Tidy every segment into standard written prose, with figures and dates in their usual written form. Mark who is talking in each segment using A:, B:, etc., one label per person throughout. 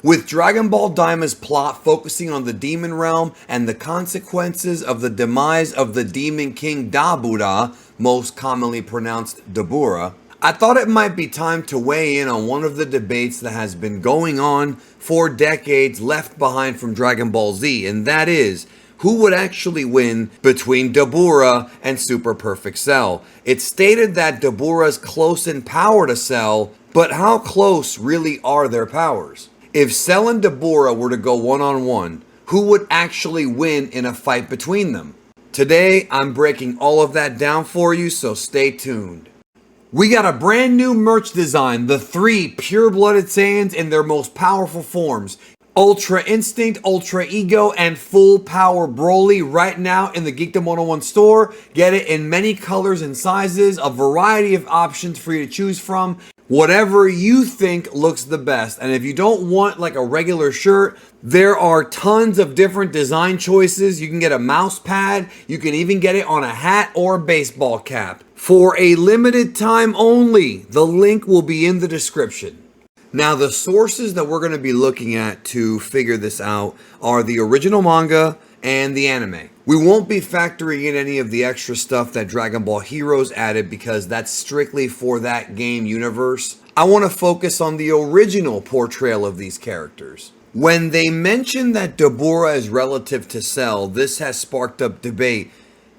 A: With Dragon Ball Daima's plot focusing on the demon realm and the consequences of the demise of the demon king Dabura, most commonly pronounced Dabura, I thought it might be time to weigh in on one of the debates that has been going on for decades left behind from Dragon Ball Z, and that is, who would actually win between Dabura and Super Perfect Cell? It's stated that Dabura is close in power to Cell, but how close really are their powers? If Cell and Dabura were to go one-on-one, who would actually win in a fight between them? Today, I'm breaking all of that down for you, so stay tuned. We got a brand new merch design, the 3 pure-blooded Saiyans in their most powerful forms. Ultra Instinct, Ultra Ego, and Full Power Broly right now in the Geekdom 101 store. Get it in many colors and sizes, a variety of options for you to choose from. Whatever you think looks the best. And if you don't want like a regular shirt, there are tons of different design choices. You can get a mouse pad. You can even get it on a hat or a baseball cap. For a limited time only, the link will be in the description. Now, the sources that we're going to be looking at to figure this out are the original manga and the anime. We won't be factoring in any of the extra stuff that Dragon Ball Heroes added because that's strictly for that game universe. I want to focus on the original portrayal of these characters. When they mention that Dabura is relative to Cell, this has sparked up debate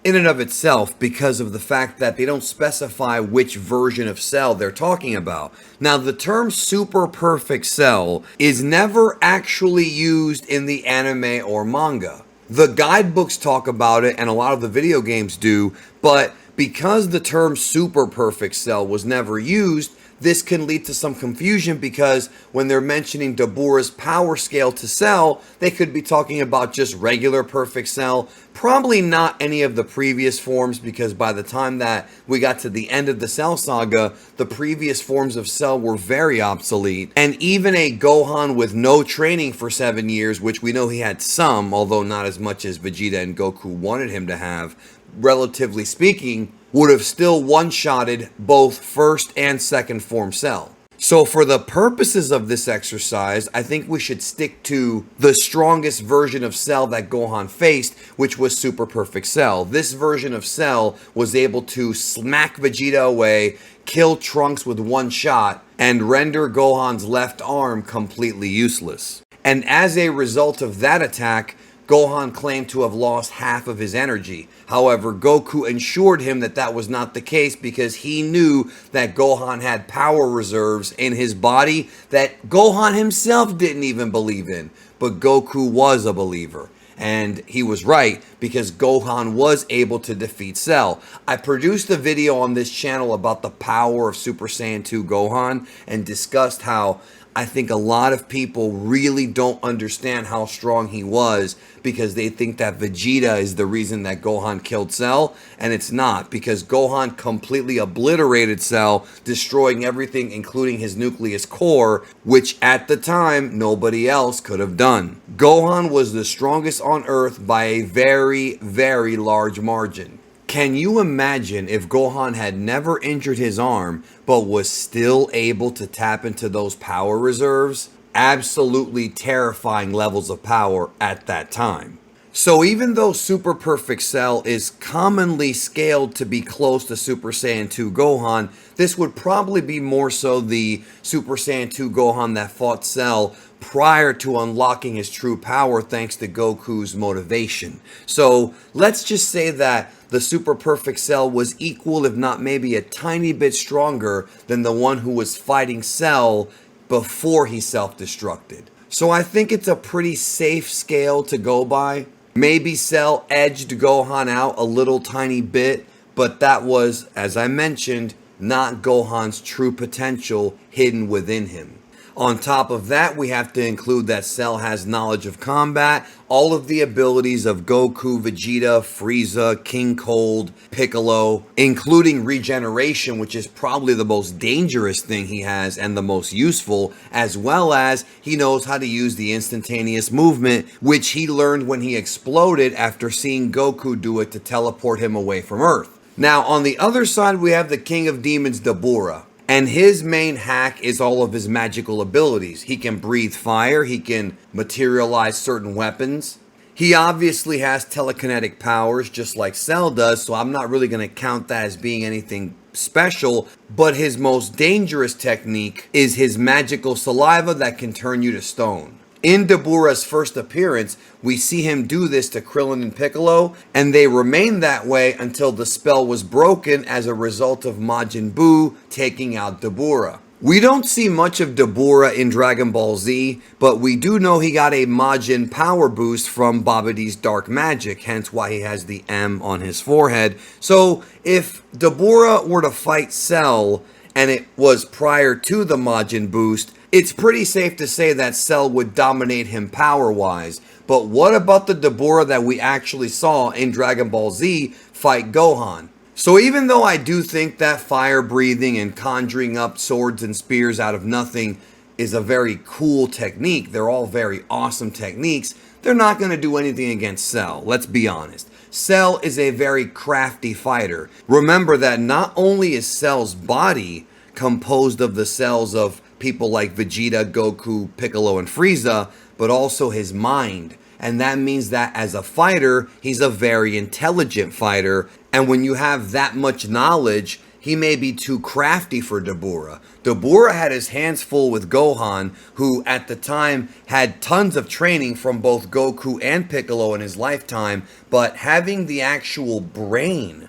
A: in and of itself because of the fact that they don't specify which version of Cell they're talking about. Now, the term Super Perfect Cell is never actually used in the anime or manga. The guidebooks talk about it and a lot of the video games do, but because the term Super Perfect Cell was never used, this can lead to some confusion because when they're mentioning Dabura's power scale to Cell, they could be talking about just regular Perfect Cell, probably not any of the previous forms because by the time that we got to the end of the Cell saga, the previous forms of Cell were very obsolete. And even a Gohan with no training for 7 years, which we know he had some, although not as much as Vegeta and Goku wanted him to have, relatively speaking, would have still one-shotted both first and second form Cell. So for the purposes of this exercise, I think we should stick to the strongest version of Cell that Gohan faced, which was Super Perfect Cell. This version of Cell was able to smack Vegeta away, kill Trunks with one shot, and render Gohan's left arm completely useless. And as a result of that attack, Gohan claimed to have lost half of his energy. However, Goku assured him that that was not the case because he knew that Gohan had power reserves in his body that Gohan himself didn't even believe in. But Goku was a believer. And he was right because Gohan was able to defeat Cell. I produced a video on this channel about the power of Super Saiyan 2 Gohan and discussed how I think a lot of people really don't understand how strong he was because they think that Vegeta is the reason that Gohan killed Cell, and it's not, because Gohan completely obliterated Cell, destroying everything including his nucleus core, which at the time nobody else could have done. Gohan was the strongest on Earth by a very, very large margin. Can you imagine if Gohan had never injured his arm, but was still able to tap into those power reserves? Absolutely terrifying levels of power at that time. So even though Super Perfect Cell is commonly scaled to be close to Super Saiyan 2 Gohan, this would probably be more so the Super Saiyan 2 Gohan that fought Cell prior to unlocking his true power thanks to Goku's motivation. So let's just say that the Super Perfect Cell was equal, if not maybe a tiny bit stronger than the one who was fighting Cell before he self-destructed. So I think it's a pretty safe scale to go by. Maybe Cell edged Gohan out a little tiny bit, but that was, as I mentioned, not Gohan's true potential hidden within him. On top of that, we have to include that Cell has knowledge of combat, all of the abilities of Goku, Vegeta, Frieza, King Cold, Piccolo, including Regeneration, which is probably the most dangerous thing he has and the most useful, as well as he knows how to use the instantaneous movement, which he learned when he exploded after seeing Goku do it to teleport him away from Earth. Now, on the other side, we have the King of Demons, Dabura. And his main hack is all of his magical abilities. He can breathe fire, he can materialize certain weapons. He obviously has telekinetic powers just like Cell does, so I'm not really going to count that as being anything special. But his most dangerous technique is his magical saliva that can turn you to stone. In Dabura's first appearance, we see him do this to Krillin and Piccolo, and they remained that way until the spell was broken as a result of Majin Buu taking out Dabura. We don't see much of Dabura in Dragon Ball Z, but we do know he got a Majin power boost from Babidi's dark magic, hence why he has the M on his forehead. So if Dabura were to fight Cell, and it was prior to the Majin boost, it's pretty safe to say that Cell would dominate him power-wise. But what about the Dabura that we actually saw in Dragon Ball Z fight Gohan? So even though I do think that fire breathing and conjuring up swords and spears out of nothing is a very cool technique, they're all very awesome techniques, they're not going to do anything against Cell, let's be honest. Cell is a very crafty fighter. Remember that not only is Cell's body composed of the cells of people like Vegeta, Goku, Piccolo, and Frieza, but also his mind. And that means that as a fighter, he's a very intelligent fighter. And when you have that much knowledge, he may be too crafty for Dabura. Dabura had his hands full with Gohan, who at the time had tons of training from both Goku and Piccolo in his lifetime, but having the actual brain,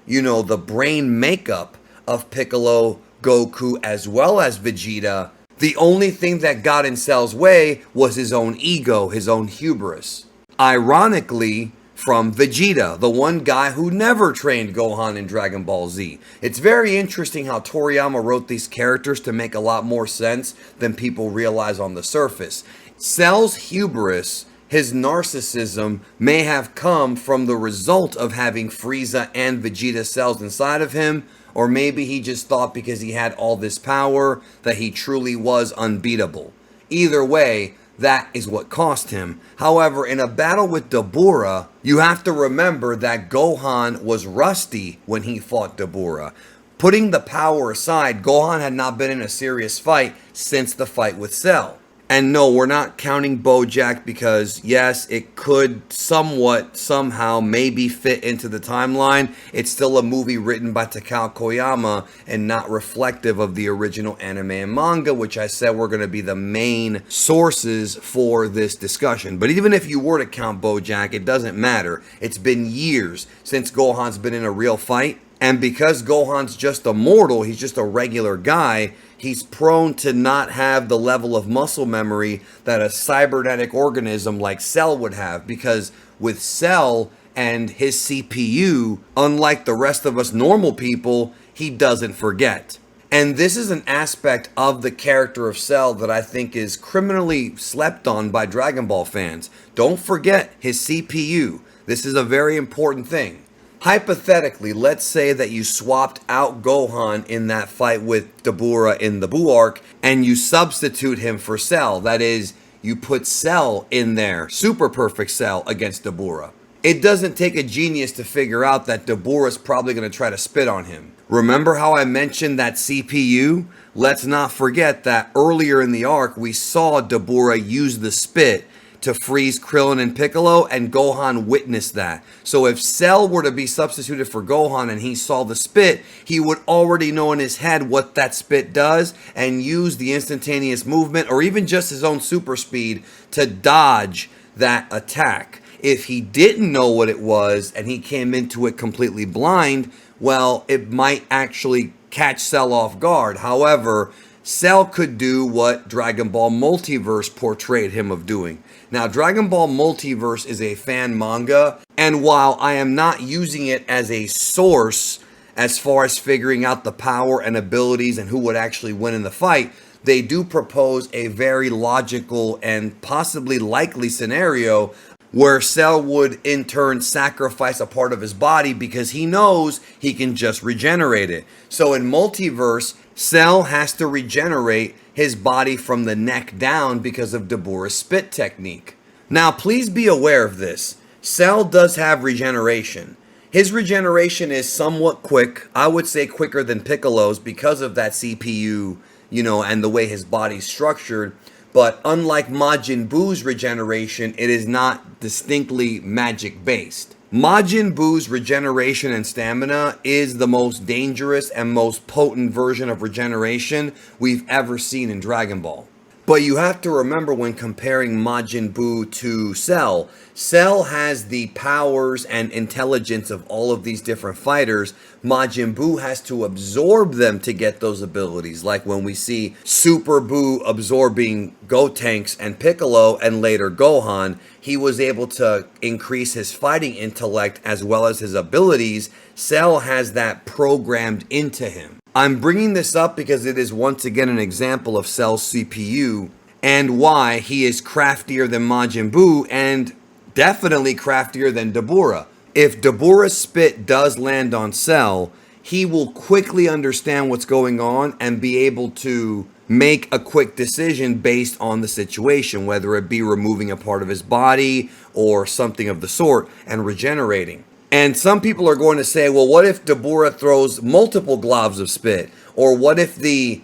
A: the brain makeup of Piccolo, Goku, as well as Vegeta, the only thing that got in Cell's way was his own ego, his own hubris. Ironically, from Vegeta, the one guy who never trained Gohan in Dragon Ball Z. It's very interesting how Toriyama wrote these characters to make a lot more sense than people realize on the surface. Cell's hubris, his narcissism, may have come from the result of having Frieza and Vegeta cells inside of him, or maybe he just thought because he had all this power that he truly was unbeatable. Either way, that is what cost him. However, in a battle with Dabura, you have to remember that Gohan was rusty when he fought Dabura. Putting the power aside, Gohan had not been in a serious fight since the fight with Cell. And no, we're not counting BoJack because, yes, it could somewhat, somehow, maybe fit into the timeline. It's still a movie written by Takao Koyama and not reflective of the original anime and manga, which I said were going to be the main sources for this discussion. But even if you were to count BoJack, it doesn't matter. It's been years since Gohan's been in a real fight. And because Gohan's just a mortal, he's just a regular guy, he's prone to not have the level of muscle memory that a cybernetic organism like Cell would have. Because with Cell and his CPU, unlike the rest of us normal people, he doesn't forget. And this is an aspect of the character of Cell that I think is criminally slept on by Dragon Ball fans. Don't forget his CPU. This is a very important thing. Hypothetically, let's say that you swapped out Gohan in that fight with Dabura in the Buu arc, and you substitute him for Cell. That is, you put Cell in there, Super Perfect Cell, against Dabura. It doesn't take a genius to figure out that Dabura's probably going to try to spit on him. Remember how I mentioned that CPU? Let's not forget that earlier in the arc, we saw Dabura use the spit to freeze Krillin and Piccolo, and Gohan witnessed that. So if Cell were to be substituted for Gohan and he saw the spit, he would already know in his head what that spit does and use the instantaneous movement or even just his own super speed to dodge that attack. If he didn't know what it was and he came into it completely blind, well, it might actually catch Cell off guard. However, Cell could do what Dragon Ball Multiverse portrayed him of doing. Now, Dragon Ball Multiverse is a fan manga, and while I am not using it as a source as far as figuring out the power and abilities and who would actually win in the fight, they do propose a very logical and possibly likely scenario where Cell would in turn sacrifice a part of his body because he knows he can just regenerate it. So in Multiverse, Cell has to regenerate his body from the neck down because of Dabura's spit technique. Now, please be aware of this. Cell does have regeneration. His regeneration is somewhat quick. I would say quicker than Piccolo's because of that CPU, and the way his body's structured. But unlike Majin Buu's regeneration, it is not distinctly magic based. Majin Buu's regeneration and stamina is the most dangerous and most potent version of regeneration we've ever seen in Dragon Ball. But you have to remember, when comparing Majin Buu to Cell, Cell has the powers and intelligence of all of these different fighters. Majin Buu has to absorb them to get those abilities, like when we see Super Buu absorbing Gotenks and Piccolo and later Gohan. He was able to increase his fighting intellect as well as his abilities. Cell has that programmed into him. I'm bringing this up because it is once again an example of Cell's CPU and why he is craftier than Majin Buu and definitely craftier than Dabura. If Dabura's spit does land on Cell, he will quickly understand what's going on and be able to make a quick decision based on the situation, whether it be removing a part of his body or something of the sort and regenerating. And some people are going to say, well, what if Dabura throws multiple globs of spit? Or what if the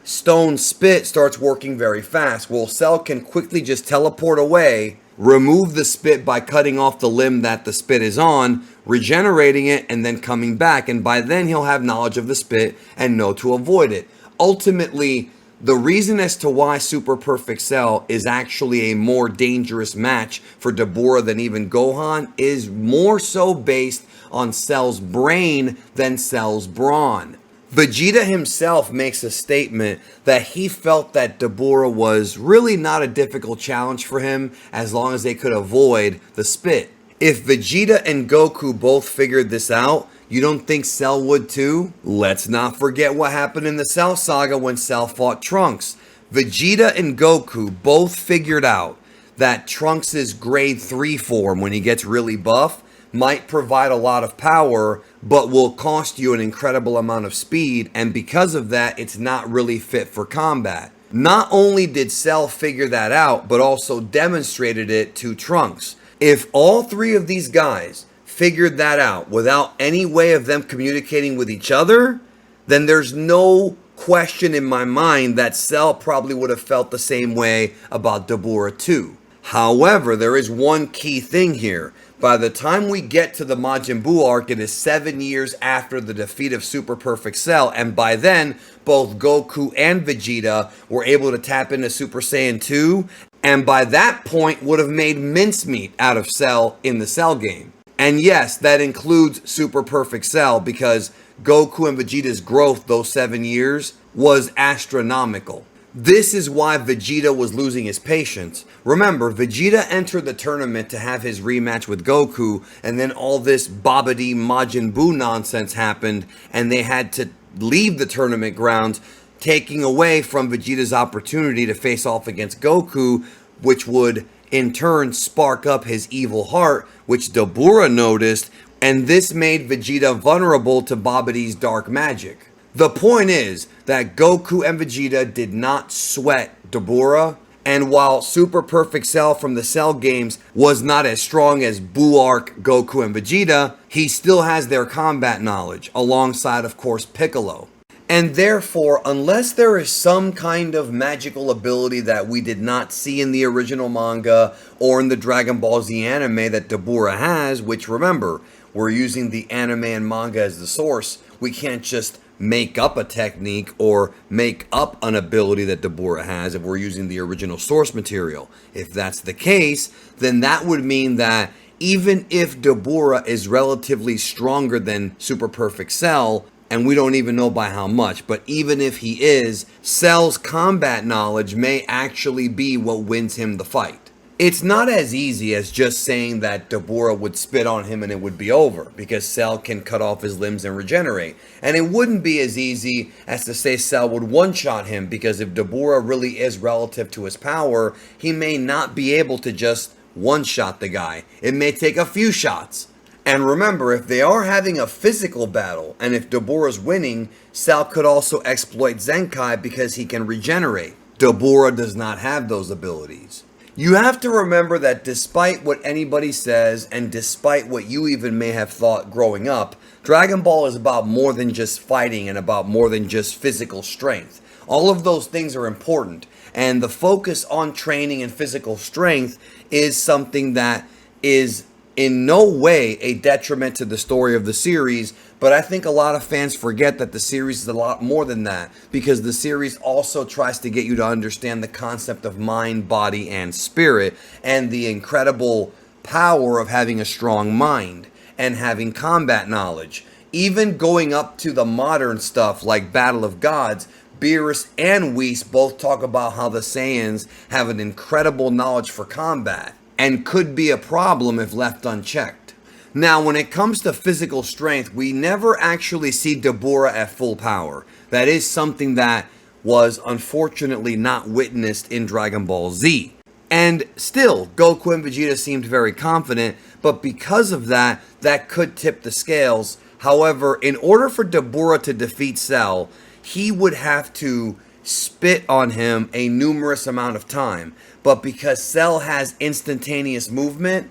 A: stone spit starts working very fast? Well, Cell can quickly just teleport away, remove the spit by cutting off the limb that the spit is on, regenerating it, and then coming back. And by then he'll have knowledge of the spit and know to avoid it. Ultimately, the reason as to why Super Perfect Cell is actually a more dangerous match for Dabura than even Gohan is more so based on Cell's brain than Cell's brawn. Vegeta himself makes a statement that he felt that Dabura was really not a difficult challenge for him as long as they could avoid the spit. If Vegeta and Goku both figured this out, you don't think Cell would too? Let's not forget what happened in the Cell Saga when Cell fought Trunks. Vegeta and Goku both figured out that Trunks' grade 3 form, when he gets really buff, might provide a lot of power, but will cost you an incredible amount of speed, and because of that, it's not really fit for combat. Not only did Cell figure that out, but also demonstrated it to Trunks. If all three of these guys figured that out without any way of them communicating with each other, then there's no question in my mind that Cell probably would have felt the same way about Dabura too. However, there is one key thing here. By the time we get to the Majin Buu arc, it is 7 years after the defeat of Super Perfect Cell, and by then, both Goku and Vegeta were able to tap into Super Saiyan 2, and by that point would have made mincemeat out of Cell in the Cell game. And yes, that includes Super Perfect Cell, because Goku and Vegeta's growth those 7 years was astronomical. This is why Vegeta was losing his patience. Remember, Vegeta entered the tournament to have his rematch with Goku, and then all this Babidi Majin Buu nonsense happened, and they had to leave the tournament grounds, taking away from Vegeta's opportunity to face off against Goku, which would in turn spark up his evil heart, which Dabura noticed, and this made Vegeta vulnerable to Babidi's dark magic. The point is that Goku and Vegeta did not sweat Dabura, and while Super Perfect Cell from the Cell games was not as strong as Buu Arc, Goku, and Vegeta, he still has their combat knowledge, alongside of course Piccolo. And therefore, unless there is some kind of magical ability that we did not see in the original manga or in the Dragon Ball Z anime that Dabura has, which remember, we're using the anime and manga as the source, we can't just make up a technique or make up an ability that Dabura has if we're using the original source material. If that's the case, then that would mean that even if Dabura is relatively stronger than Super Perfect Cell, and we don't even know by how much, but even if he is, Cell's combat knowledge may actually be what wins him the fight. It's not as easy as just saying that Dabura would spit on him and it would be over, because Cell can cut off his limbs and regenerate. And it wouldn't be as easy as to say Cell would one-shot him, because if Dabura really is relative to his power, he may not be able to just one-shot the guy. It may take a few shots. And remember, if they are having a physical battle, and if Dabura's winning, Cell could also exploit Zenkai because he can regenerate. Dabura does not have those abilities. You have to remember that despite what anybody says, and despite what you even may have thought growing up, Dragon Ball is about more than just fighting and about more than just physical strength. All of those things are important, and the focus on training and physical strength is something that is in no way a detriment to the story of the series, but I think a lot of fans forget that the series is a lot more than that, because the series also tries to get you to understand the concept of mind, body, and spirit, and the incredible power of having a strong mind and having combat knowledge. Even going up to the modern stuff like Battle of Gods, Beerus and Whis both talk about how the Saiyans have an incredible knowledge for combat and could be a problem if left unchecked. Now, when it comes to physical strength, we never actually see Dabura at full power. That is something that was unfortunately not witnessed in Dragon Ball Z. And still, Goku and Vegeta seemed very confident, but because of that, that could tip the scales. However, in order for Dabura to defeat Cell, he would have to spit on him a numerous amount of time. But because Cell has instantaneous movement,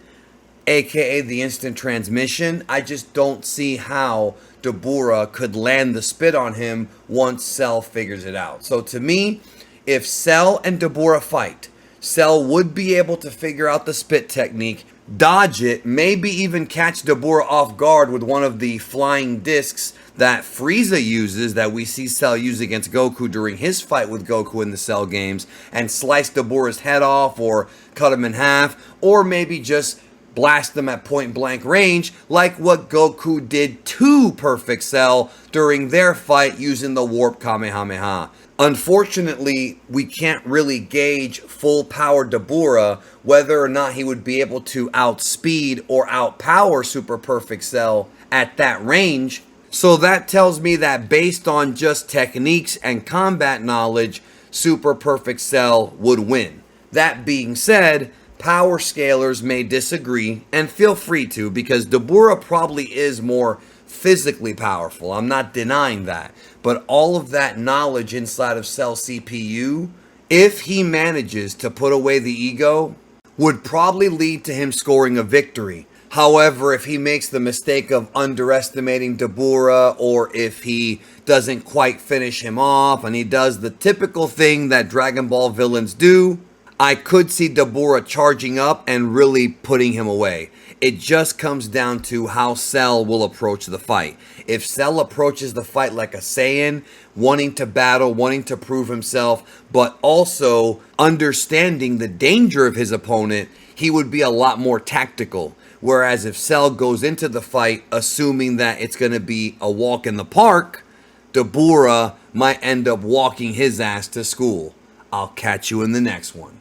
A: aka the instant transmission, I just don't see how Dabura could land the spit on him once Cell figures it out. So to me, if Cell and Dabura fight, Cell would be able to figure out the spit technique, dodge it, maybe even catch Dabura off guard with one of the flying discs that Frieza uses, that we see Cell use against Goku during his fight with Goku in the Cell games, and slice Dabura's head off or cut him in half, or maybe just blast them at point blank range like what Goku did to Perfect Cell during their fight using the Warp Kamehameha. Unfortunately, we can't really gauge full power Dabura, whether or not he would be able to outspeed or outpower Super Perfect Cell at that range. So that tells me that based on just techniques and combat knowledge, Super Perfect Cell would win. That being said, power scalers may disagree, and feel free to, because Dabura probably is more physically powerful. I'm not denying that. But all of that knowledge inside of Cell's CPU, if he manages to put away the ego, would probably lead to him scoring a victory. However, if he makes the mistake of underestimating Dabura, or if he doesn't quite finish him off and he does the typical thing that Dragon Ball villains do, I could see Dabura charging up and really putting him away. It just comes down to how Cell will approach the fight. If Cell approaches the fight like a Saiyan, wanting to battle, wanting to prove himself, but also understanding the danger of his opponent, he would be a lot more tactical. Whereas if Cell goes into the fight assuming that it's going to be a walk in the park, Dabura might end up walking his ass to school. I'll catch you in the next one.